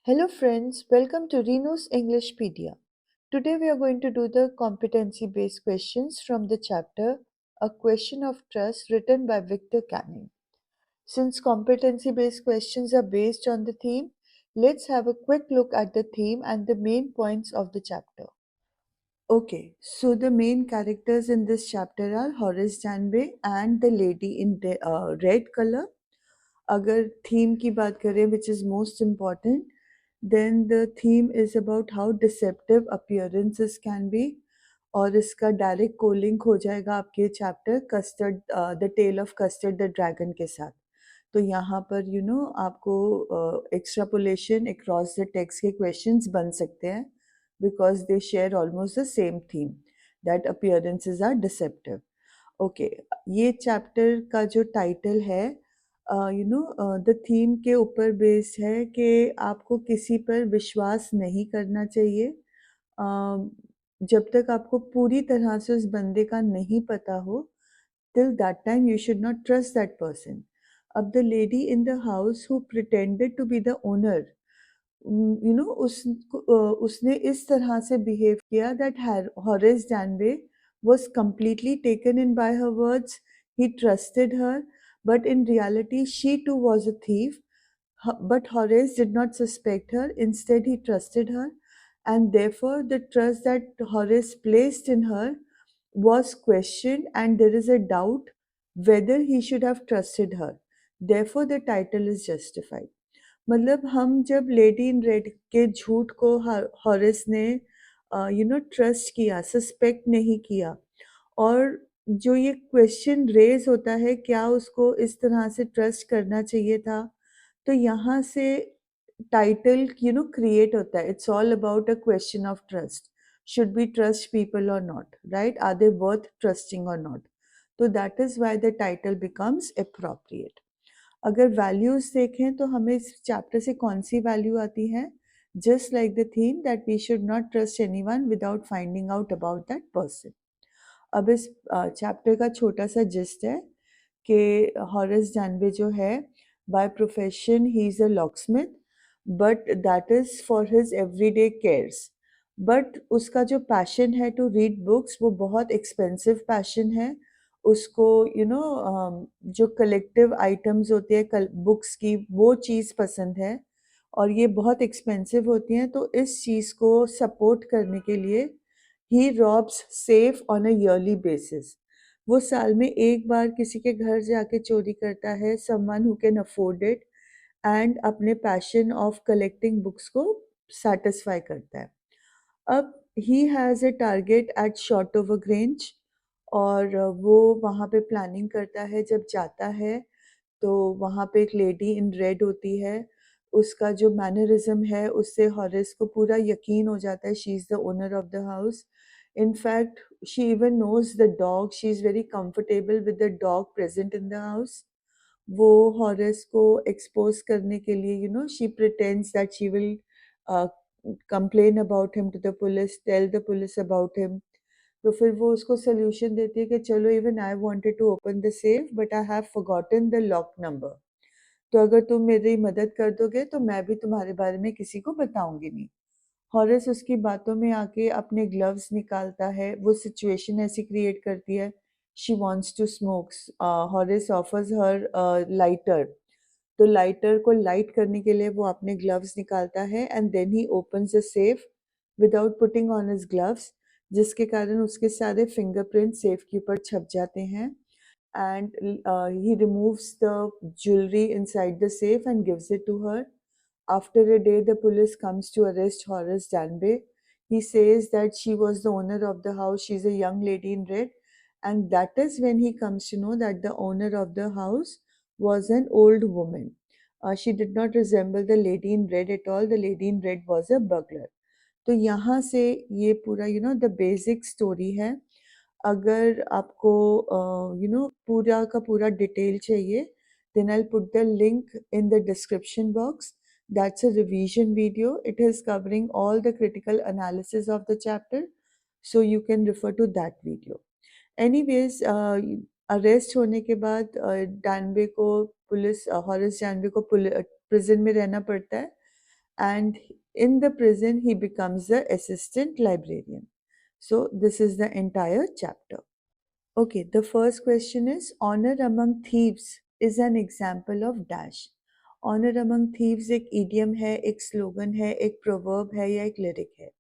Hello friends, welcome to Reno's Englishpedia. Today we are going to do the competency based questions from the chapter A Question of Trust written by Victor Canning. Since competency based questions are based on the theme, let's have a quick look at the theme and the main points of the chapter. Okay, so the main characters in this chapter are Horace Danby and the lady in the red color. अगर theme की बात करें which is most important, then the theme is about how deceptive appearances can be और इसका direct कोलिंक हो जाएगा आपके chapter Custard the tale of Custard the dragon के साथ। तो यहाँ पर आपको एक्स्ट्रापोलेशन अक्रॉस द टेक्स्ट के क्वेश्चंस बन सकते हैं because they share almost the same theme that appearances are deceptive. Okay, ये चैप्टर का जो टाइटल है द थीम के ऊपर बेस्ड है कि आपको किसी पर विश्वास नहीं करना चाहिए जब तक आपको पूरी तरह से उस बंदे का नहीं पता हो। till that time you should not trust that person. अब the lady in the house who pretended to be the owner, उसने इस तरह से बिहेव किया that Horace Danby was completely taken in by her words. He trusted her, but in reality she too was a thief. But Horace did not suspect her. Instead, he trusted her, and therefore the trust that Horace placed in her was questioned, and there is a doubt whether he should have trusted her. Therefore, the title is justified. मतलब हम जब lady in red के झूठ को हॉरिस ने trust किया, suspect नहीं किया, और जो ये क्वेश्चन रेज होता है क्या उसको इस तरह से ट्रस्ट करना चाहिए था, तो यहाँ से टाइटल क्रिएट होता है। It's all about a question of trust. Should we trust people और not, right? Are they worth trusting और नॉट? तो that is why the title becomes appropriate. अगर वैल्यूज देखें तो हमें इस चैप्टर से कौन सी वैल्यू आती है? Just like the theme that we should not trust anyone without finding out about that person. अब इस चैप्टर का छोटा सा जिस्ट है कि हॉरेस डैनबे जो है by profession he is a locksmith, but that is for his everyday cares. But उसका जो पैशन है टू रीड बुक्स वो बहुत एक्सपेंसिव पैशन है। उसको जो कलेक्टिव आइटम्स होती है बुक्स की वो चीज़ पसंद है और ये बहुत एक्सपेंसिव होती हैं, तो इस चीज़ को सपोर्ट करने के लिए he robs safe on a yearly basis. वो साल में एक बार किसी के घर जाके चोरी करता है, someone who can afford it, and अपने पैशन ऑफ कलेक्टिंग बुक्स को सेटिस्फाई करता है। अब he has a target at Shotover Grange और वो वहाँ पे प्लानिंग करता है। जब जाता है तो वहाँ पे एक लेडी इन रेड होती है। उसका जो मैनरिज्म है उससे हॉरिस को पूरा यकीन हो जाता है she is the owner of the house. In fact, she even knows the dog. She is very comfortable with the dog present in the house. वो हॉरेस को एक्सपोज करने के लिए she pretends that she will uh, complain about him to the police, tell the police about him. तो फिर वो उसको solution देती है कि चलो even I wanted to open the safe but I have forgotten the lock number. तो अगर तुम मेरी मदद कर दोगे तो मैं भी तुम्हारे बारे में किसी को बताऊंगी नहीं। हॉरेस उसकी बातों में आके अपने ग्लव्स निकालता है। वो सिचुएशन ऐसी क्रिएट करती है she wants to smoke. Horace offers her lighter. तो लाइटर को लाइट करने के लिए वो अपने ग्लव्स निकालता है and then he opens the safe without putting on his gloves, जिसके कारण उसके सारे फिंगरप्रिंट सेफ के ऊपर छप जाते हैं। And he removes the jewellery inside the safe and gives it to her. After a day, the police comes to arrest Horace Danby. He says that she was the owner of the house. She's a young lady in red. And that is when he comes to know that the owner of the house was an old woman. She did not resemble the lady in red at all. The lady in red was a burglar. तो यहाँ से ये पूरा the basic story है। अगर आपको पूरा का पूरा डिटेल चाहिए then I'll put the link in the description box. That's a revision video. It is covering all the critical analysis of the chapter, so you can refer to that video. Anyways, arrest होने के बाद डैनबे को police हॉरिस डैनबे को prison में रहना पड़ता है and in the prison he becomes the assistant librarian. So this is the entire chapter. Okay, the first question is honor among thieves is an example of dash. Honor among thieves एक idiom है, एक slogan है, एक proverb है या एक lyric है.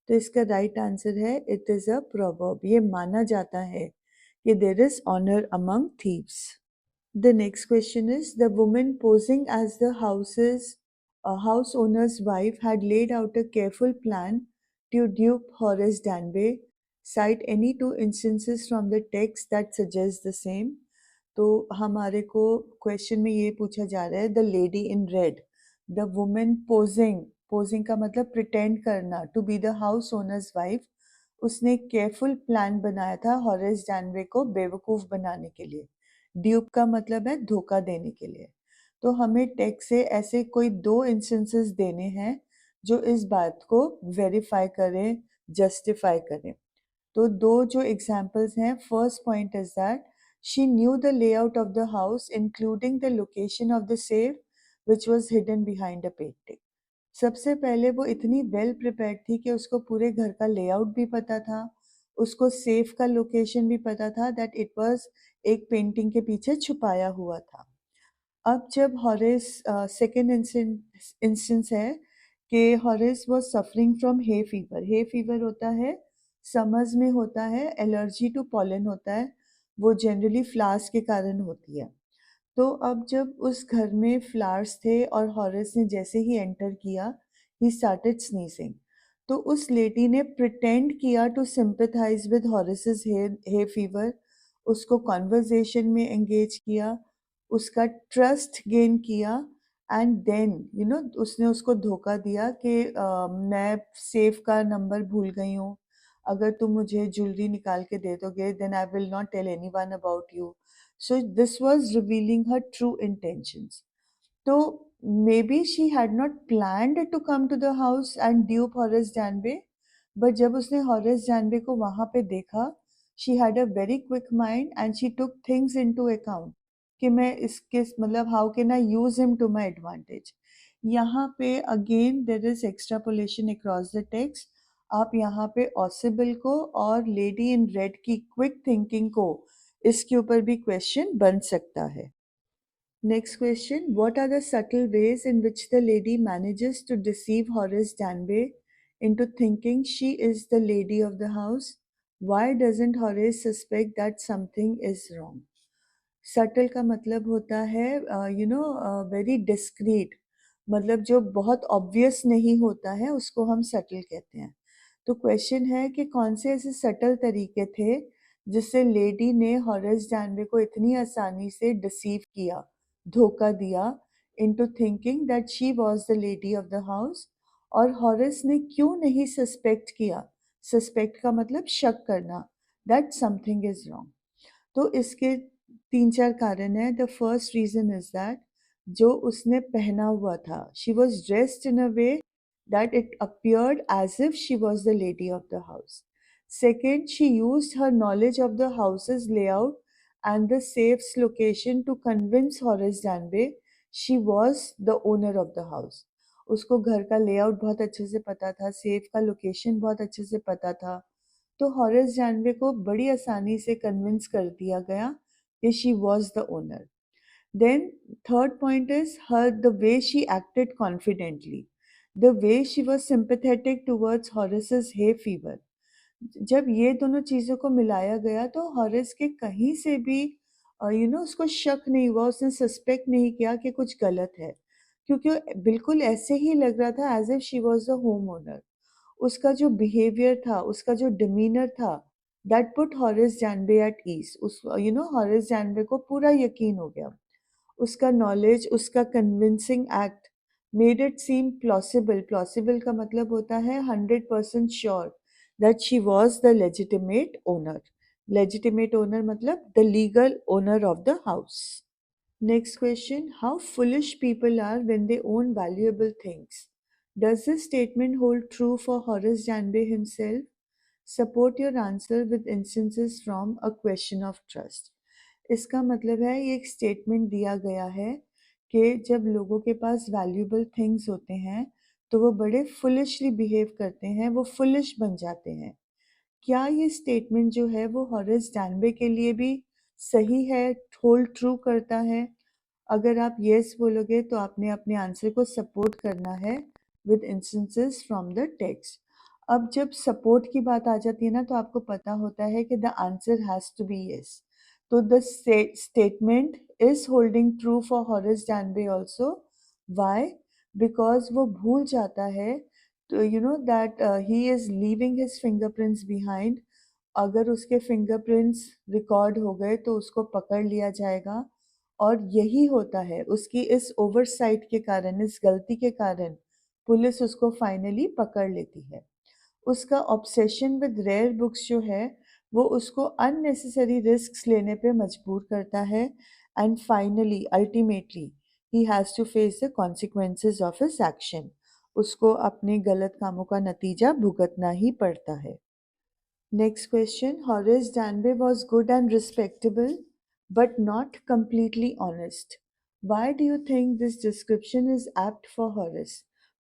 तो इसका right answer है it is a proverb. ये माना जाता है कि there is honor among thieves. The next question is the woman posing as the house owner's wife had laid out a careful plan to dupe Horace Danby. Cite any two instances from the text that suggest the same. तो हमारे को question में ये पूछा जा रहा है the lady in red, the woman posing, posing का मतलब प्रिटेंड करना to be the house owner's wife, उसने केयरफुल प्लान बनाया था हॉरेस जानवे को बेवकूफ बनाने के लिए. ड्यूप का मतलब है धोखा देने के लिए. तो हमें टेक्स्ट से ऐसे कोई दो इंस्टेंसेस देने हैं जो इस बात को वेरीफाई करें, जस्टिफाई करें. तो दो जो एग्जांपल्स हैं, first point is that she knew the layout of the house including the location of the safe which was hidden behind a painting. सबसे पहले वो इतनी वेल प्रिपेयर्ड थी कि उसको पूरे घर का लेआउट भी पता था, उसको सेफ का लोकेशन भी पता था, दैट इट वाज एक पेंटिंग के पीछे छुपाया हुआ था. अब जब हॉरेस सेकेंड इंस्टेंस है कि Horace was suffering from hay fever. Hay fever होता है समर्स में होता है, एलर्जी टू पॉलन होता है, वो जनरली फ्लावर्स के कारण होती है. तो अब जब उस घर में फ्लावर्स थे और हॉरेस ने जैसे ही एंटर किया ही स्टार्टेड स्नीजिंग. तो उस लेडी ने प्रिटेंड किया to sympathise with Horace's hay fever, उसको कॉन्वर्जेशन में एंगेज किया, उसका ट्रस्ट गेन किया, एंड देन उसने उसको धोखा दिया कि मैं सेफ का नंबर भूल गई हूँ, अगर तुम मुझे ज्वेलरी निकाल के दे दोगे then I will not tell anyone about you. So this was revealing her true intentions. So maybe she had not planned to come to the house and dupe Horace Danby, but जब उसने Horace Danby को वहाँ पे देखा, she had a very quick mind and she took things into account कि मैं इसके मतलब how can I use him to my advantage. यहाँ पे again there is extrapolation across the text. आप यहाँ पे Osibel को और Lady in Red की quick thinking को इसके ऊपर भी क्वेश्चन बन सकता है. Next question, what are the subtle ways in which the lady manages to deceive Horace Danby into thinking she is the lady of the house? Why doesn't Horace suspect that something is wrong? Subtle का मतलब होता है very discreet, मतलब जो बहुत obvious नहीं होता है उसको हम subtle कहते हैं. तो क्वेश्चन है कि कौन से ऐसे सटल तरीके थे जिससे लेडी ने हॉरेस जानवे को इतनी आसानी से डिसीव किया, धोखा दिया, into thinking that she was the lady of the house. और हॉरेस ने क्यों नहीं सस्पेक्ट किया, सस्पेक्ट का मतलब शक करना, दैट समथिंग इज रॉन्ग. तो इसके तीन चार कारण है. The first reason is that जो उसने पहना हुआ था, she was dressed in a way that it appeared as if she was the lady of the house. Second, she used her knowledge of the house's layout and the safe's location to convince Horace Danby she was the owner of the house. उसको घर का layout बहुत अच्छे से पता था, safe का location बहुत अच्छे से पता था, तो हॉरेस जानवे को बड़ी आसानी से कन्विंस कर दिया गया कि she was the owner. Then third point is her the way she acted confidently, the way she was sympathetic towards Horace's hay fever. जब ये दोनों चीज़ों को मिलाया गया तो हॉरेस के कहीं से भी उसको शक नहीं हुआ, उसने सस्पेक्ट नहीं किया कि कुछ गलत है, क्योंकि बिल्कुल ऐसे ही लग रहा था as if she was the home owner. उसका जो बिहेवियर था, उसका जो डिमीनर था, that put Horace Janway at ease. उस हॉरेस जानवे को पूरा यकीन हो गया. उसका नॉलेज, उसका convincing act made it seem plausible. Plausible का मतलब होता है 100% sure that she was the legitimate owner. Legitimate owner मतलब the legal owner of the house. Next question, how foolish people are when they own valuable things. Does this statement hold true for Horace Janbe himself? Support your answer with instances from a question of trust. इसका मतलब है ये एक statement दिया गया है कि जब लोगों के पास वैल्यूएबल थिंग्स होते हैं तो वो बड़े फुलिशली बिहेव करते हैं, वो फुलिश बन जाते हैं। क्या ये स्टेटमेंट जो है वो हॉरेस डैनबे के लिए भी सही है, होल्ड ट्रू करता है? अगर आप येस बोलोगे तो आपने अपने आंसर को सपोर्ट करना है with instances from the text. अब जब सपोर्ट की बात आ जाती है ना, तो आपको पता होता है कि the answer has to be yes. तो the statement is holding true for Horace Danby also. Why? Because वो भूल जाता है, तो you know that he is leaving his fingerprints behind. अगर उसके फिंगरप्रिंट्स रिकॉर्ड हो गए तो उसको पकड़ लिया जाएगा, और यही होता है, उसकी इस ओवरसाइट के कारण, इस गलती के कारण पुलिस उसको फाइनली पकड़ लेती है। उसका ऑब्सेशन विद रेयर बुक्स जो है वो उसको अननेसेसरी रिस्क्स लेने पे मजबूर करता है, and finally ultimately he has to face the consequences of his action. उसको अपने गलत कामों का नतीजा भुगतना ही पड़ता है। Next question. Horace Danby was good and respectable, but not completely honest. Why do you think this description is apt for Horace?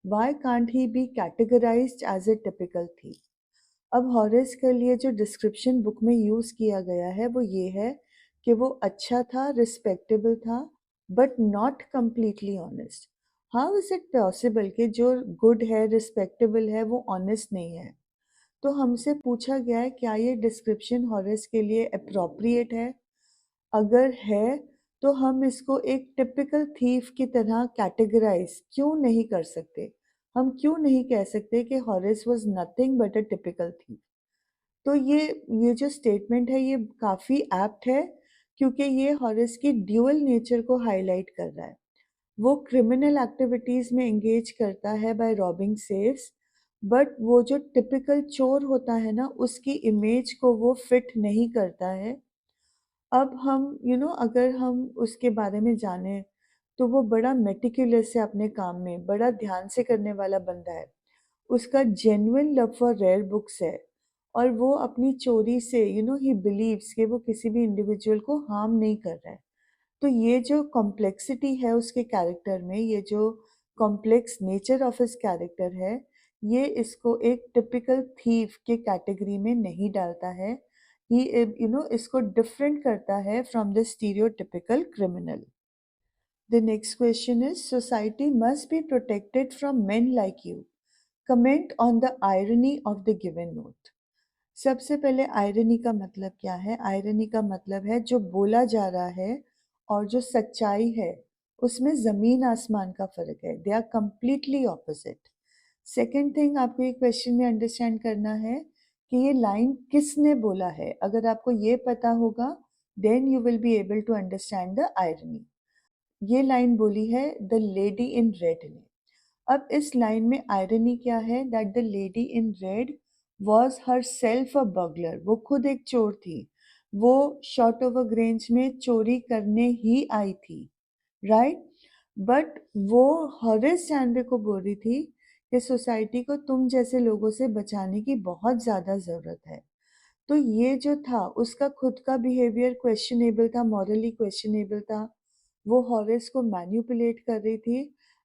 Why can't he be categorized as a typical thief? अब Horace के लिए जो description book में use किया गया है वो ये है कि वो अच्छा था, रिस्पेक्टेबल था, but not completely honest. How is it possible कि जो गुड है, रिस्पेक्टेबल है, वो ऑनेस्ट नहीं है? तो हमसे पूछा गया है क्या ये डिस्क्रिप्शन हॉरेस के लिए अप्रोप्रिएट है? अगर है तो हम इसको एक टिपिकल थीफ की तरह कैटेगराइज क्यों नहीं कर सकते? हम क्यों नहीं कह सकते कि Horace was nothing but a typical thief? तो ये जो स्टेटमेंट है ये काफ़ी एप्ट है, क्योंकि ये हॉरेस की ड्यूअल नेचर को हाईलाइट कर रहा है। वो क्रिमिनल एक्टिविटीज़ में एंगेज करता है बाय रॉबिंग सेफ्स, बट वो जो टिपिकल चोर होता है ना, उसकी इमेज को वो फिट नहीं करता है। अब हम अगर हम उसके बारे में जानें, तो वो बड़ा मेटिकुलस है अपने काम में, बड़ा ध्यान से करने वाला बंदा है। उसका genuine love for rare books है, और वो अपनी चोरी से ही बिलीव्स कि वो किसी भी इंडिविजुअल को हार्म नहीं कर रहा है। तो ये जो कॉम्प्लेक्सिटी है उसके कैरेक्टर में, ये जो complex nature of his character है, ये इसको एक टिपिकल थीफ के कैटेगरी में नहीं डालता है। ही इसको डिफरेंट करता है from the stereotypical criminal. The next question is, society must be protected from men like you. Comment on the irony of the given note. सबसे पहले आयरनी का मतलब क्या है? आयरनी का मतलब है जो बोला जा रहा है और जो सच्चाई है उसमें ज़मीन आसमान का फ़र्क है। They are completely opposite. Second thing आपको ये क्वेश्चन में अंडरस्टैंड करना है कि ये लाइन किसने बोला है। अगर आपको ये पता होगा, then you will be able to understand the irony. ये लाइन बोली है द लेडी इन रेड ने। अब इस लाइन में आयरनी क्या है? That the lady in red was her self a bugler. वो खुद एक चोर थी। वो शॉर्ट ओवर ग्रेंज में चोरी करने ही आई थी, राइट? बट वो हॉरेस सैंडे को बोल रही थी कि सोसाइटी को तुम जैसे लोगों से बचाने की बहुत ज़्यादा ज़रूरत है। तो ये जो था उसका खुद का बिहेवियर क्वेश्चनेबल था, मॉरली क्वेश्चनेबल था। वो हॉरेस को मैनिपुलेट कर रही थी,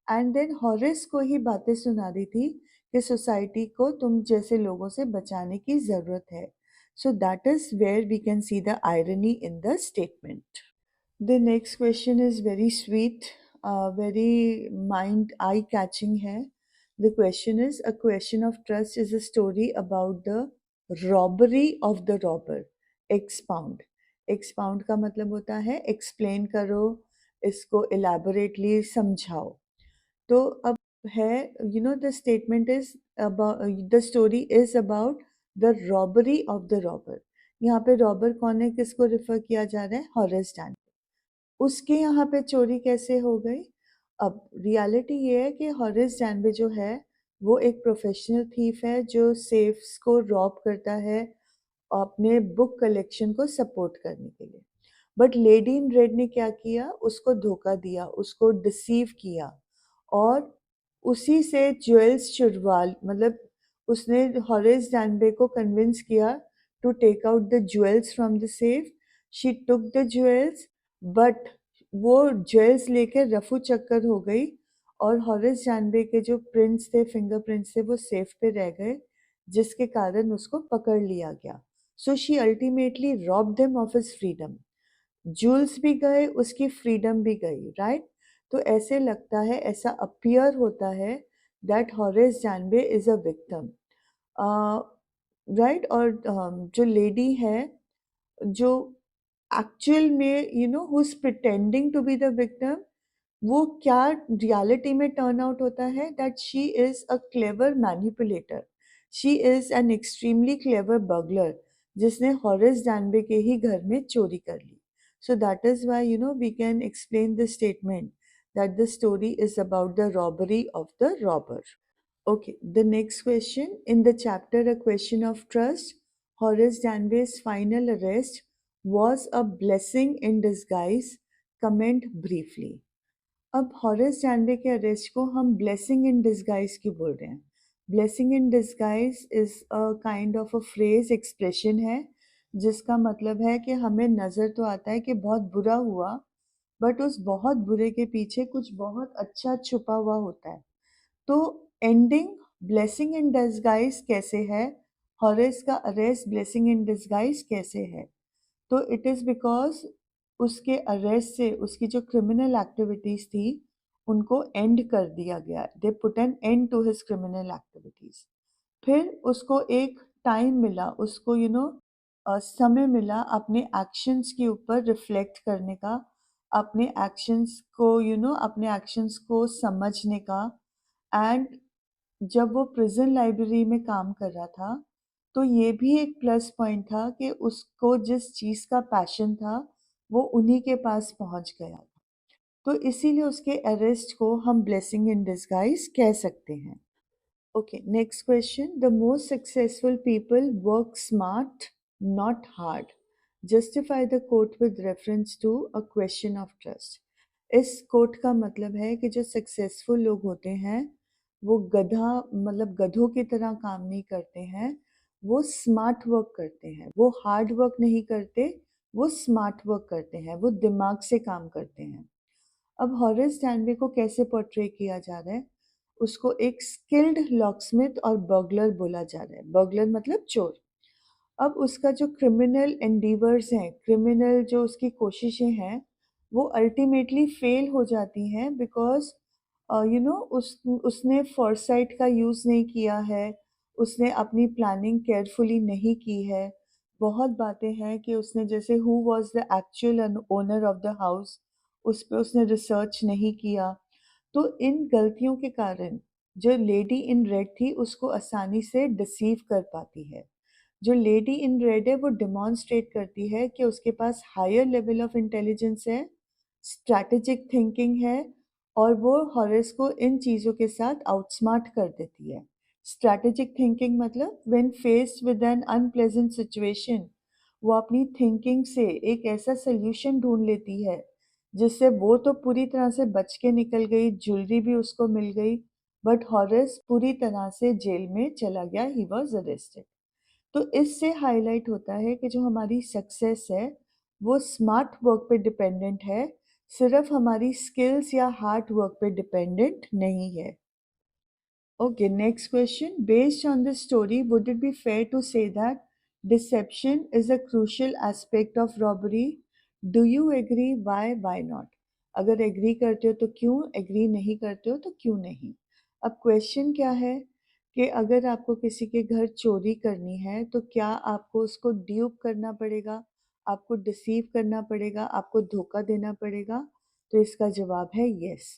एंड देन हॉरेस को ही बातें सुना रही थी कि सोसाइटी को तुम जैसे लोगों से बचाने की ज़रूरत है। So that is where we can see the irony in the statement. The next question is very sweet, very mind eye catching है. The question is, a question of trust is a story about the robbery of the robber. Expound. Expound का मतलब होता है explain करो, इसको elaborately समझाओ। तो अब है, the statement is about, the story is about the robbery of the robber. यहाँ पे रॉबर कौन है, किसको रिफर किया जा रहा है? Horace Dan. उसके यहाँ पे चोरी कैसे हो गई? अब रियलिटी ये है कि हॉरेस डैनबे जो है वो एक प्रोफेशनल थीफ है जो सेफ्स को रॉब करता है अपने बुक कलेक्शन को सपोर्ट करने के लिए। बट लेडी इन रेड ने क्या किया? उसको धोखा दिया, उसको डिसीव किया, और उसी से ज्वेल्स चुरवा, मतलब उसने हॉरेस डैनबे को कन्विंस किया to take out the jewels from the safe. She took the jewels, but वो ज्वेल्स लेके रफू चक्कर हो गई, और हॉरेस जानवे के जो प्रिंट्स थे, फिंगरप्रिंट्स थे, वो सेफ पे रह गए, जिसके कारण उसको पकड़ लिया गया। So she ultimately robbed him of his freedom. Jewels भी गए, उसकी फ्रीडम भी गई, राइट? तो ऐसे लगता है, ऐसा अपीयर होता है that Horace Janway is a victim, right? और जो लेडी है, जो एक्चुअल में who is pretending to be the victim, वो क्या रियलिटी में टर्न आउट होता है that she is a clever manipulator, she is an extremely clever burglar, जिसने हॉरेस जानवे के ही घर में चोरी कर ली। So that is why we can explain the statement that the story is about the robbery of the robber. Okay, the next question in the chapter A Question of Trust, Horace Danby's final arrest was a blessing in disguise. Comment briefly. अब Horace Janway के arrest को हम blessing in disguise क्यों बोल रहे हैं? Blessing in disguise is a kind of a phrase, expression है, जिसका मतलब है कि हमें नज़र तो आता है कि बहुत बुरा हुआ, बट उस बहुत बुरे के पीछे कुछ बहुत अच्छा छुपा हुआ होता है। तो एंडिंग ब्लेसिंग इन डिस्गाइज कैसे है? हॉरेस का अरेस्ट ब्लेसिंग इन डिस्गाइज कैसे है? तो इट इज़ बिकॉज उसके अरेस्ट से उसकी जो क्रिमिनल एक्टिविटीज़ थी, उनको एंड कर दिया गया। They put an end to his criminal activities. फिर उसको एक टाइम मिला, उसको समय मिला अपने एक्शंस के ऊपर रिफ्लेक्ट करने का, अपने एक्शंस को अपने एक्शंस को समझने का। एंड जब वो प्रिजन लाइब्रेरी में काम कर रहा था, तो ये भी एक प्लस पॉइंट था कि उसको जिस चीज़ का पैशन था, वो उन्हीं के पास पहुंच गया। तो इसीलिए उसके अरेस्ट को हम ब्लेसिंग इन डिस्गाइज कह सकते हैं। Okay, next question. The most successful people work smart, not hard. Justify the quote with reference to a question of trust. इस कोट का मतलब है कि जो सक्सेसफुल लोग होते हैं, वो गधा मतलब गधों की तरह काम नहीं करते हैं, वो स्मार्ट वर्क करते हैं, वो हार्ड वर्क नहीं करते, वो स्मार्ट वर्क करते हैं, वो दिमाग से काम करते हैं। अब हॉरेस डैनबी को कैसे पोर्ट्रे किया जा रहा है? उसको एक स्किल्ड लॉकस्मिथ और बर्गलर बोला जा रहा है। बर्गलर मतलब चोर। अब उसका जो क्रिमिनल एंडीवर्स हैं, क्रिमिनल जो उसकी कोशिशें हैं, वो अल्टीमेटली फेल हो जाती हैं बिकॉज उसने फोरसाइट का यूज़ नहीं किया है, उसने अपनी प्लानिंग केयरफुली नहीं की है। बहुत बातें हैं कि उसने जैसे who was the actual owner of the house, उस पे उसने रिसर्च नहीं किया। तो इन गलतियों के कारण जो लेडी इन रेड थी, उसको आसानी से डिसीव कर पाती है। जो लेडी इन रेड है, वो डिमॉन्स्ट्रेट करती है कि उसके पास हायर लेवल ऑफ इंटेलिजेंस है, स्ट्रैटेजिक थिंकिंग है, और वो हॉरेस को इन चीज़ों के साथ आउटस्मार्ट कर देती है। स्ट्रैटेजिक थिंकिंग मतलब when faced with N unpleasant situation, वो अपनी थिंकिंग से एक ऐसा सोल्यूशन ढूंढ लेती है जिससे वो तो पूरी तरह से बच के निकल गई, ज्वेलरी भी उसको मिल गई, बट हॉरेस पूरी तरह से जेल में चला गया, ही वॉज अरेस्टेड। तो इससे हाईलाइट होता है कि जो हमारी सक्सेस है, वो स्मार्ट वर्क पे डिपेंडेंट है, सिर्फ हमारी स्किल्स या हार्ड वर्क पे डिपेंडेंट नहीं है। Okay, next question. Based on this story, would it be fair to say that deception is a crucial aspect of robbery? Do you agree? Why? Why not? अगर agree करते हो तो क्यों, agree नहीं करते हो तो क्यों नहीं? अब क्वेश्चन क्या है कि अगर आपको किसी के घर चोरी करनी है, तो क्या आपको उसको ड्यूप करना पड़ेगा, आपको डिसीव करना पड़ेगा, आपको धोखा देना पड़ेगा? तो इसका जवाब है यस।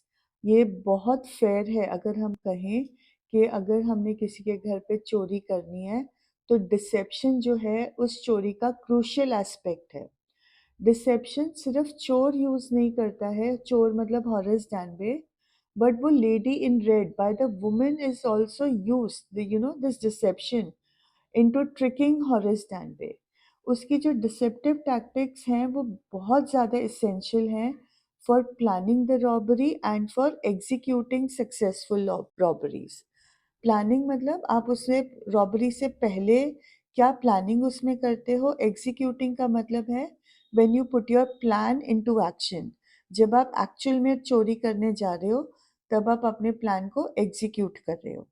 ये बहुत फेयर है अगर हम कहें कि अगर हमने किसी के घर पे चोरी करनी है, तो डिसेप्शन जो है उस चोरी का क्रूशियल एस्पेक्ट है। डिसेप्शन सिर्फ चोर यूज नहीं करता है, चोर मतलब हॉरेस डैनबे, बट वो lady in red by the women is also use this deception into tricking Horace Danby. उसकी जो डिसेप्टिव टैक्टिक्स हैं, वो बहुत ज़्यादा इसेंशियल हैं for planning the robbery and for executing successful robberies. Planning मतलब आप उससे रॉबरी से पहले क्या प्लानिंग उसमें करते हो। एग्जीक्यूटिंग का मतलब है when you put your plan into action. जब आप एक्चुअल में चोरी करने जा रहे हो, तब आप अपने प्लान को एग्जीक्यूट कर रहे हो।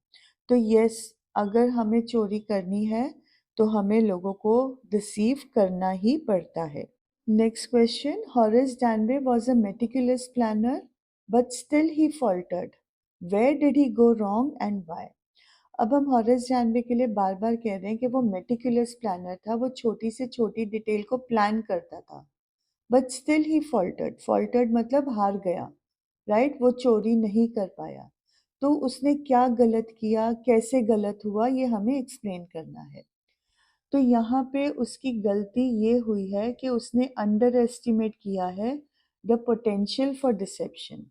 तो यस, अगर हमें चोरी करनी है तो हमें लोगों को डिसीव करना ही पड़ता है। Next question, Horace Danway was a meticulous planner but still he faltered. Where did he go wrong and why? अब हम हॉरेस डैनवे के लिए बार बार कह रहे हैं कि वो मेटिकुलस प्लानर था, वो छोटी से छोटी डिटेल को प्लान करता था, बट स्टिल ही फॉल्टर्ड। फॉल्टर्ड मतलब हार गया, राइट? वो चोरी नहीं कर पाया। तो उसने क्या गलत किया, कैसे गलत हुआ, ये हमें एक्सप्लेन करना है। तो यहाँ पे उसकी गलती ये हुई है कि उसने अंडर एस्टिमेट किया है द पोटेंशियल फॉर डिसेप्शन।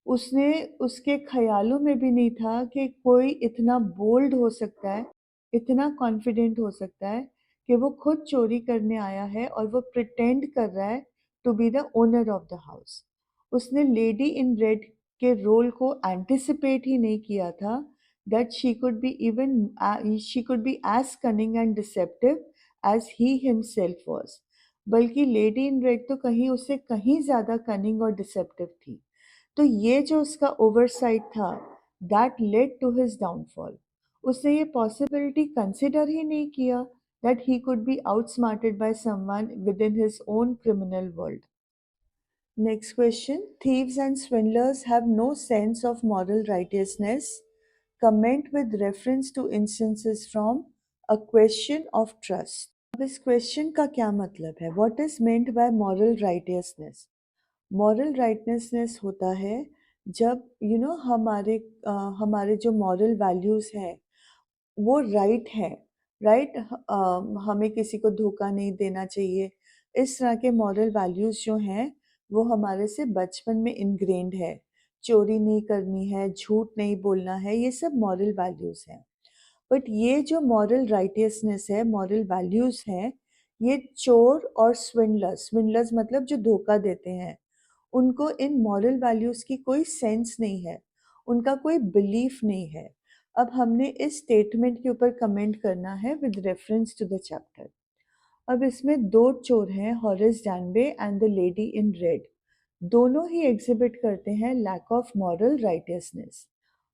उसने उसके ख्यालों में भी नहीं था कि कोई इतना बोल्ड हो सकता है, इतना कॉन्फिडेंट हो सकता है कि वो खुद चोरी करने आया है और वो प्रिटेंड कर रहा है to be the owner of the house. उसने लेडी इन रेड के रोल को एंटिसिपेट ही नहीं किया था that she could be as cunning and deceptive as he himself was. बल्कि लेडी इन रेड तो कहीं उससे कहीं ज़्यादा कनिंग और डिसेप्टिव थी। तो ये जो उसका ओवरसाइट था, that led to his downfall. उसने ये पॉसिबिलिटी कंसिडर ही नहीं किया that he could be outsmarted by someone within his own criminal world. Next question, thieves and swindlers have no sense of moral righteousness. Comment with reference to instances from A Question of Trust. अब इस question का क्या मतलब है? What is meant by moral righteousness? Moral righteousness होता है जब हमारे जो मॉरल वैल्यूज़ हैं वो राइट है, राइट? हमें किसी को धोखा नहीं देना चाहिए। इस तरह के मॉरल वैल्यूज़ जो हैं वो हमारे से बचपन में इनग्रेन्ड है। चोरी नहीं करनी है, झूठ नहीं बोलना है, ये सब मॉरल वैल्यूज़ हैं। बट ये जो मॉरल राइटियसनेस है, मॉरल वैल्यूज़ हैं, ये चोर और स्विंडलर्स, स्विंडलर्स मतलब जो धोखा देते हैं, उनको इन मॉरल वैल्यूज़ की कोई सेंस नहीं है, उनका कोई बिलीफ नहीं है। अब हमने इस स्टेटमेंट के ऊपर कमेंट करना है with reference to the chapter. अब इसमें दो चोर हैं, Horace Danby and the lady in red. दोनों ही एग्जिबिट करते हैं lack of moral righteousness.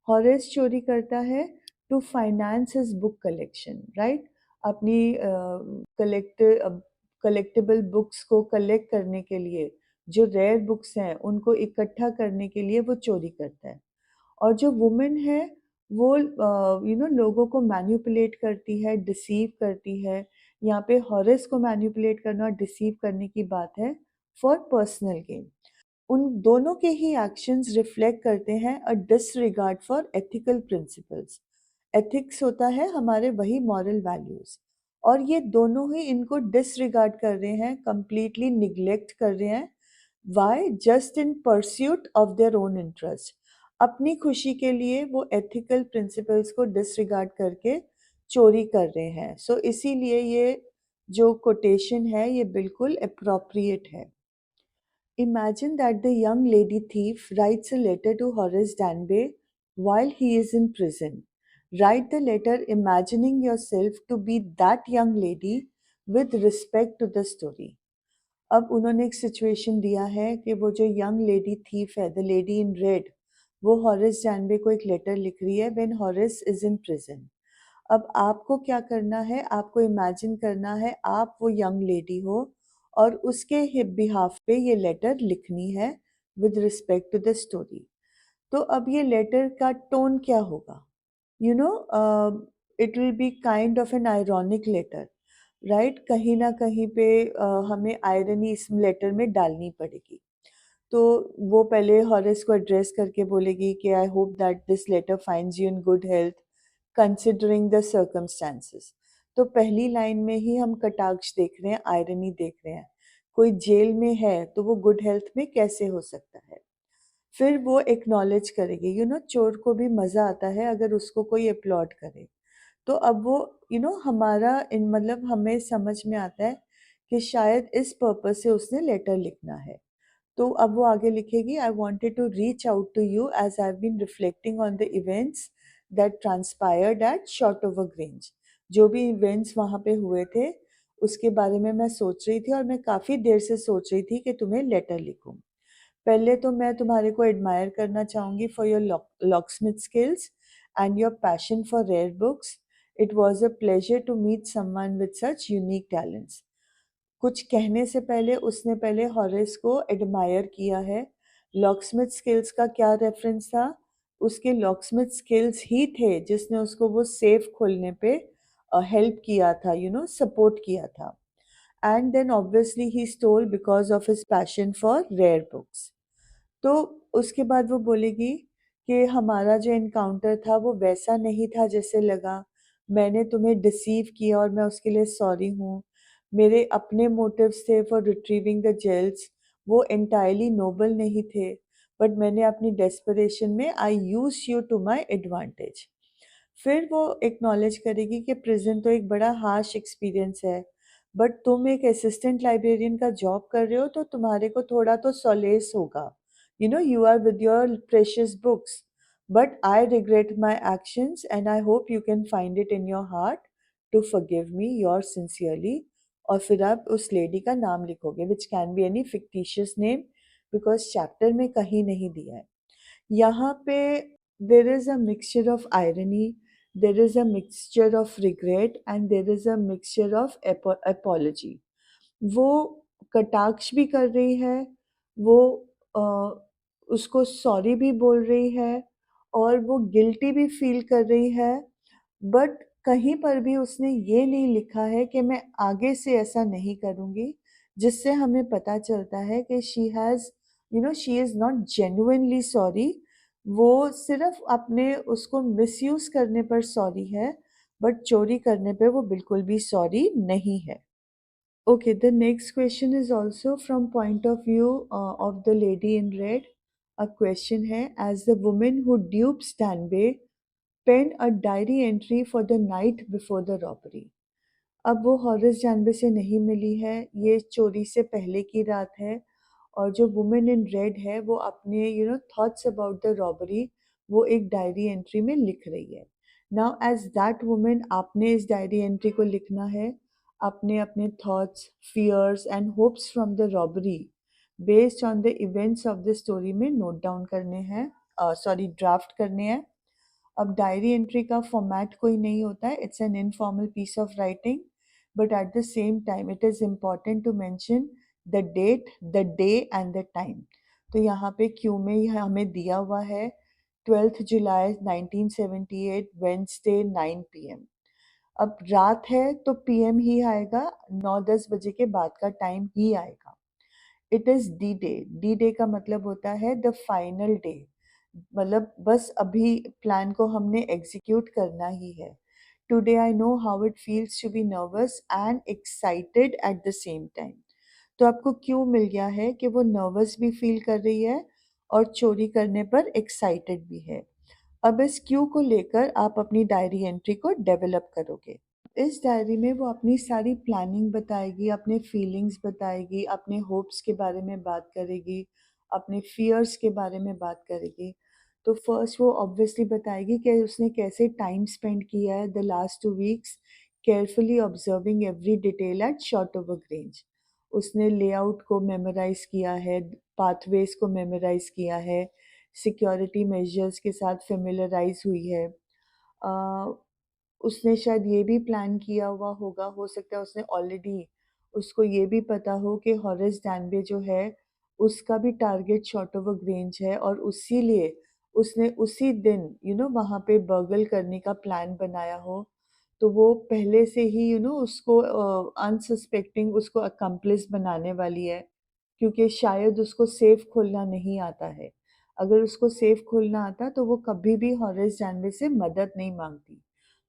Horace चोरी करता है to finance his book collection, right? अपनी कलेक्टेबल बुक्स को कलेक्ट करने के लिए, जो रेयर बुक्स हैं उनको इकट्ठा करने के लिए वो चोरी करता है। और जो वुमेन है वो लोगों को मैनिपुलेट करती है, डिसीव करती है। यहाँ पे हॉरेस को मैनिपुलेट करना और डिसीव करने की बात है फॉर पर्सनल गेन। उन दोनों के ही एक्शंस रिफ्लेक्ट करते हैं a disregard for ethical principles. Ethics होता है हमारे वही मॉरल वैल्यूज, और ये दोनों ही इनको डिसरिगार्ड कर रहे हैं, कंप्लीटली निग्लेक्ट कर रहे हैं। Why? Just in pursuit of their own interest. अपनी खुशी के लिए वो एथिकल प्रिंसिपल्स को डिसरिगार्ड करके चोरी कर रहे हैं। सो इसीलिए ये जो कोटेशन है ये बिल्कुल अप्रोप्रिएट है। Imagine that the young lady thief writes a letter to Horace Danby while he is in prison. Write the letter imagining yourself to be that young lady with respect to the story. अब उन्होंने एक situation दिया है कि वो जो young lady thief है, the lady in red, वो हॉरेस डैनबे को एक लेटर लिख रही है when Horace is in prison. अब आपको क्या करना है? आपको इमेजिन करना है आप वो यंग लेडी हो और उसके बिहाफ पे ये लेटर लिखनी है with respect to the story. तो अब ये लेटर का टोन क्या होगा? You know, it will be kind of an ironic letter, right? कहीं ना कहीं पे हमें आयरनी इस लेटर में डालनी पड़ेगी। तो वो पहले हॉरेस को एड्रेस करके बोलेगी कि I hope that this letter finds you in good health considering the circumstances. तो पहली लाइन में ही हम कटाक्ष देख रहे हैं, आयरनी देख रहे हैं। कोई जेल में है तो वो गुड हेल्थ में कैसे हो सकता है? फिर वो एक्नॉलेज करेगी, चोर को भी मज़ा आता है अगर उसको कोई अपलॉड करे। तो अब वो हमारा इन मतलब हमें समझ में आता है कि शायद इस पर्पस से उसने लेटर लिखना है। तो अब वो आगे लिखेगी, I wanted to reach out to you as I have been reflecting on the events that transpired at short over Grange. जो भी इवेंट्स वहाँ पे हुए थे उसके बारे में मैं सोच रही थी और मैं काफ़ी देर से सोच रही थी कि तुम्हें लेटर लिखूं। पहले तो मैं तुम्हारे को एडमायर करना चाहूँगी for your locksmith skills and your passion for rare books. It was a pleasure to meet someone with such unique talents. कुछ कहने से पहले उसने पहले हॉरेस को एडमायर किया है. लॉकस्मिथ स्किल्स का क्या रेफरेंस था? उसके लॉकस्मिथ स्किल्स ही थे जिसने उसको वो सेफ खोलने पे हेल्प किया था, सपोर्ट किया था. And then obviously he stole because of his passion for rare books. तो उसके बाद वो बोलेगी कि हमारा जो एनकाउंटर था वो वैसा नहीं था जैसे लगा. मैंने तुम्हें डिसीव किया और मैं उसके लिए सॉरी हूँ. मेरे अपने मोटिव्स थे फॉर रिट्रीविंग द जेल्स, वो एंटायरली नोबल नहीं थे. बट मैंने अपनी डेस्परेशन में I use you to my advantage. फिर वो एक्नॉलेज करेगी कि प्रिजन तो एक बड़ा हार्श एक्सपीरियंस है, बट तुम एक असिस्टेंट लाइब्रेरियन का जॉब कर रहे हो तो तुम्हारे को थोड़ा तो सॉलेस होगा. You are with your precious books, but I regret my actions and I hope you can find it in your heart to forgive me. Yours sincerely. और फिर आप उस लेडी का नाम लिखोगे, which can be any fictitious name, because chapter में कहीं नहीं दिया है. यहाँ पे there is a mixture of irony, there is a mixture of regret and there is a mixture of apology. वो कटाक्ष भी कर रही है, वो अ, उसको सॉरी भी बोल रही है और वो गिल्टी भी फील कर रही है. बट कहीं पर भी उसने ये नहीं लिखा है कि मैं आगे से ऐसा नहीं करूँगी, जिससे हमें पता चलता है कि she is not genuinely sorry. वो सिर्फ अपने उसको मिसयूज़ करने पर सॉरी है, बट चोरी करने पे वो बिल्कुल भी सॉरी नहीं है. Okay, the next question is also from point of view of the lady in red. A question है, as the woman who dupes Stanbay penned a diary entry for the night before the robbery. अब वो हॉरिस जानबे से नहीं मिली है, ये चोरी से पहले की रात है. और जो वुमेन इन रेड है वो अपने थॉट्स अबाउट द रॉबरी वो एक डायरी एंट्री में लिख रही है. नाउ एज दैट वुमेन आपने इस डायरी एंट्री को लिखना है. आपने अपने thoughts, fears and hopes from the robbery based on the events of the story में नोट डाउन करने हैं, सॉरी ड्राफ्ट करने हैं. अब डायरी एंट्री का फॉर्मेट कोई नहीं होता है, it's an informal piece of writing, but at the same time it is important to mention the date, the day and the time. तो यहाँ पे क्यू में ही हमें दिया हुआ है 12th जुलाई 1978 वेंसडे 9 PM. अब रात है तो पीएम ही आएगा, 9-10 बजे के बाद का टाइम ही आएगा. It is D day. D day का मतलब होता है द फाइनल डे, मतलब बस अभी प्लान को हमने एग्जीक्यूट करना ही है. Today I know how it feels to be nervous and excited at the same time. तो आपको क्यों मिल गया है कि वो नर्वस भी फील कर रही है और चोरी करने पर एक्साइटेड भी है. अब इस क्यू को लेकर आप अपनी डायरी एंट्री को डेवलप करोगे. इस डायरी में वो अपनी सारी प्लानिंग बताएगी, अपने फीलिंग्स बताएगी, अपने होप्स के बारे में बात करेगी, अपने फियर्स के बारे में बात करेगी. तो फर्स्ट वो ऑब्वियसली बताएगी कि उसने कैसे टाइम स्पेंड किया है the last 2 weeks carefully observing every detail at short over range. उसने लेआउट को मेमोराइज किया है, पाथवेज को मेमोराइज किया है, सिक्योरिटी मेजर्स के साथ फेमिलराइज हुई है. उसने शायद ये भी प्लान किया हुआ होगा, हो सकता है उसने ऑलरेडी उसको ये भी पता हो कि हॉरेस डैनबे जो है उसका भी टारगेट शॉर्ट ऑफ ग्रेंज है और इसीलिए उसने उसी दिन वहाँ पे बर्गल करने का प्लान बनाया हो. तो वो पहले से ही उसको अनसस्पेक्टिंग उसको अकम्प्लिस बनाने वाली है, क्योंकि शायद उसको सेफ खोलना नहीं आता है. अगर उसको सेफ खोलना आता तो वो कभी भी हॉरेस डैनबे से मदद नहीं मांगती.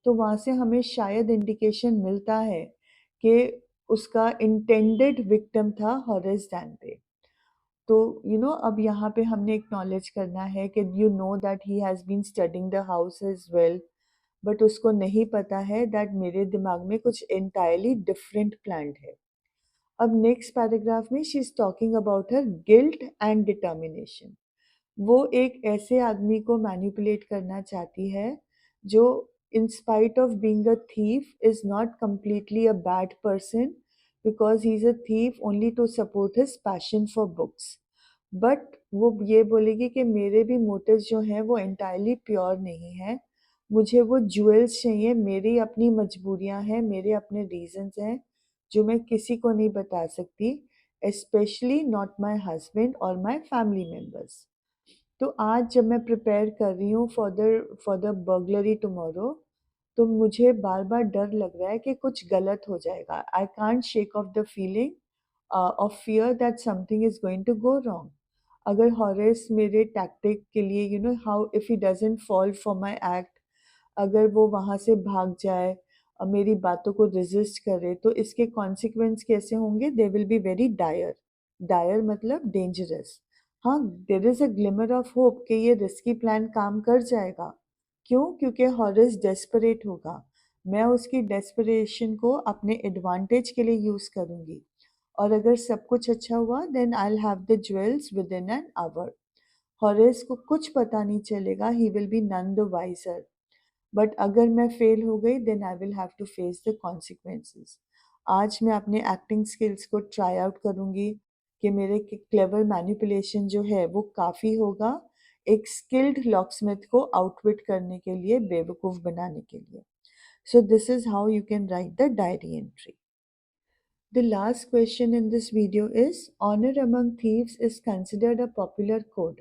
तो वहाँ से हमें शायद इंडिकेशन मिलता है कि उसका इंटेंडेड विक्टिम था हॉरेस डैनबे. तो अब यहाँ पे हमने एक्नॉलेज करना है कि you know that he has been studying the house as well, but उसको नहीं पता है दैट मेरे दिमाग में कुछ एंटायरली डिफरेंट प्लान है. अब नेक्स्ट पैराग्राफ में she is talking about her guilt and determination. वो एक ऐसे आदमी को मैनिपुलेट करना चाहती है जो in spite of being a thief is not completely a bad person, because he's a thief only to support his passion for books. But वो ये बोलेगी कि मेरे भी मोटिव्स जो हैं वो एंटायरली प्योर नहीं हैं, मुझे वो ज्वेल्स चाहिए, मेरी अपनी मजबूरियां हैं, मेरे अपने रीजंस हैं जो मैं किसी को नहीं बता सकती, स्पेशली नॉट माई हस्बैंड और माई फैमिली मेम्बर्स। तो आज जब मैं प्रिपेयर कर रही हूँ फॉर द बर्गलरी टुमारो, तो मुझे बार बार डर लग रहा है कि कुछ गलत हो जाएगा। I can't shake off the feeling of fear that something is going to go wrong. अगर हॉरेस मेरे टैक्टिक के लिए how if he doesn't fall for my act, अगर वो वहाँ से भाग जाए और मेरी बातों को रेजिस्ट करे, तो इसके कॉन्सिक्वेंस कैसे होंगे? They will be very dire. Dire मतलब डेंजरस। हाँ, there is a glimmer of hope कि ये रिस्की प्लान काम कर जाएगा। क्यों? क्योंकि हॉरेस डेस्परेट होगा। मैं उसकी डेस्परेशन को अपने एडवांटेज के लिए यूज करूंगी, और अगर सब कुछ अच्छा हुआ then I will have the jewels within an hour. Horace को कुछ पता नहीं चलेगा, he will be none the wiser. But अगर मैं फेल हो गई then I will have to face the consequences. आज मैं अपने एक्टिंग स्किल्स को ट्राई आउट करूंगी कि मेरे क्लेवर मैनिपुलेशन जो है वो काफ़ी होगा एक स्किल्ड लॉकस्मिथ को आउटविट करने के लिए, बेवकूफ़ बनाने के लिए। So this is how you can write the diary entry. The last question in this video is, honor among thieves is considered a popular code.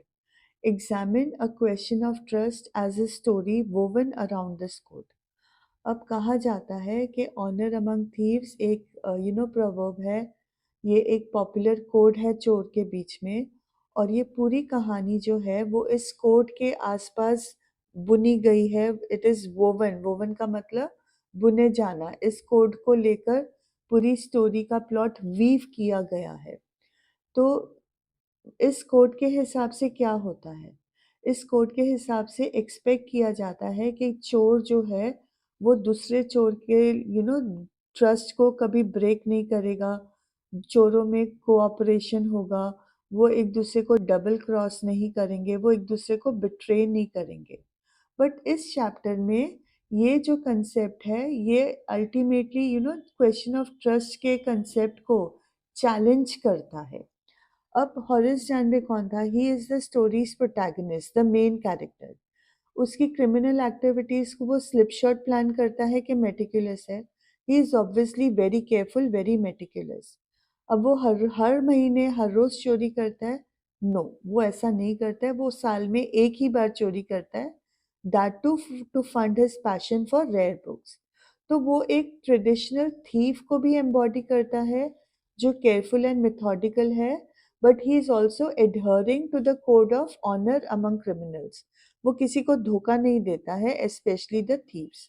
Examine a question of trust as a story woven around this code. अब कहा जाता है कि honour among thieves एक proverb है, ये एक popular code है चोर के बीच में, और ये पूरी कहानी जो है वो इस कोड के आसपास बुनी गई है। इट इज़ वोवन, वोवन का मतलब बुने जाना। इस कोड को लेकर पूरी स्टोरी का प्लॉट वीव किया गया है। तो इस कोड के हिसाब से क्या होता है? इस कोड के हिसाब से एक्सपेक्ट किया जाता है कि चोर जो है वो दूसरे चोर के ट्रस्ट को कभी ब्रेक नहीं करेगा, चोरों में कोऑपरेशन होगा, वो एक दूसरे को डबल क्रॉस नहीं करेंगे, वो एक दूसरे को बिट्रे नहीं करेंगे। बट इस चैप्टर में ये जो कंसेप्ट है ये अल्टीमेटली क्वेश्चन ऑफ ट्रस्ट के कंसेप्ट को चैलेंज करता है। अब हॉरेस जानवे कौन था? He is the stories protagonist, the main character. उसकी क्रिमिनल एक्टिविटीज को वो स्लिप शॉट प्लान करता है कि मेटिकुलस है। He is obviously very careful, very meticulous. अब वो हर हर महीने हर रोज चोरी करता है? नो, वो ऐसा नहीं करता है। वो साल में एक ही बार चोरी करता है, that to fund his passion for rare books. तो वो एक ट्रेडिशनल थीफ को भी एम्बॉडी करता है जो केयरफुल एंड मेथोडिकल है, but he is also adhering to the code of honour among criminals. वो किसी को धोखा नहीं देता है, स्पेशली द थीव्स।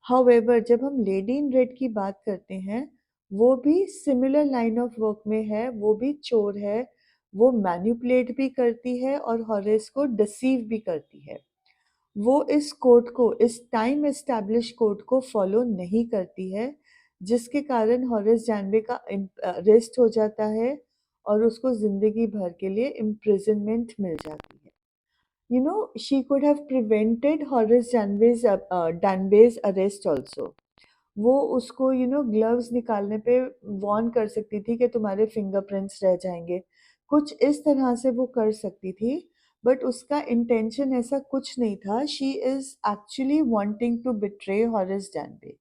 हाउएवर जब हम लेडी इन रेड की बात करते हैं, वो भी सिमिलर लाइन ऑफ वर्क में है, वो भी चोर है, वो मैनिपुलेट भी करती है और हॉरेस को डिसीव भी करती है। वो इस कोड को, इस टाइम एस्टैब्लिश कोड को फॉलो नहीं करती है, जिसके कारण हॉरेस जानवे का अरेस्ट हो जाता है और उसको जिंदगी भर के लिए इम्प्रिजनमेंट मिल जाती है। She could have prevented Horace Danby's arrest also. वो उसको ग्लव्स निकालने पे वॉर्न कर सकती थी कि तुम्हारे फिंगरप्रिंट्स रह जाएंगे, कुछ इस तरह से वो कर सकती थी। बट उसका इंटेंशन ऐसा कुछ नहीं था। She is actually wanting to betray Horace Danby.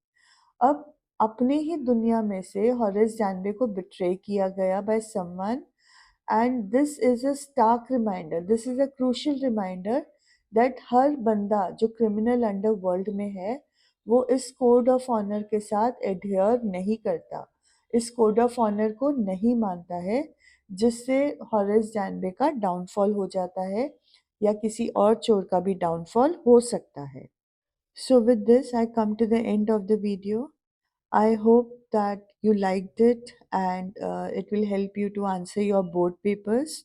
अब अपने ही दुनिया में से हॉरेस डैनबे को बिट्रे किया गया by someone, and this is a stark reminder, this is a crucial reminder that हर बंदा जो क्रिमिनल अंडर वर्ल्ड में है वो इस कोड ऑफ ऑनर के साथ एडहियर नहीं करता, इस कोड ऑफ ऑनर को नहीं मानता है, जिससे हॉरेस जानवे का डाउनफॉल हो जाता है या किसी और चोर का भी डाउनफॉल हो सकता है। So with this, I come to the end of the video. I hope that you liked it, and it will help you to answer your board papers.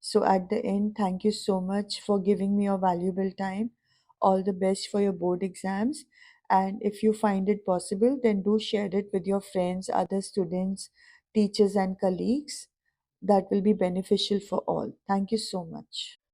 So at the end, thank you so much for giving me your valuable time. All the best for your board exams. And if you find it possible, then do share it with your friends, other students, teachers, and colleagues. That will be beneficial for all. Thank you so much.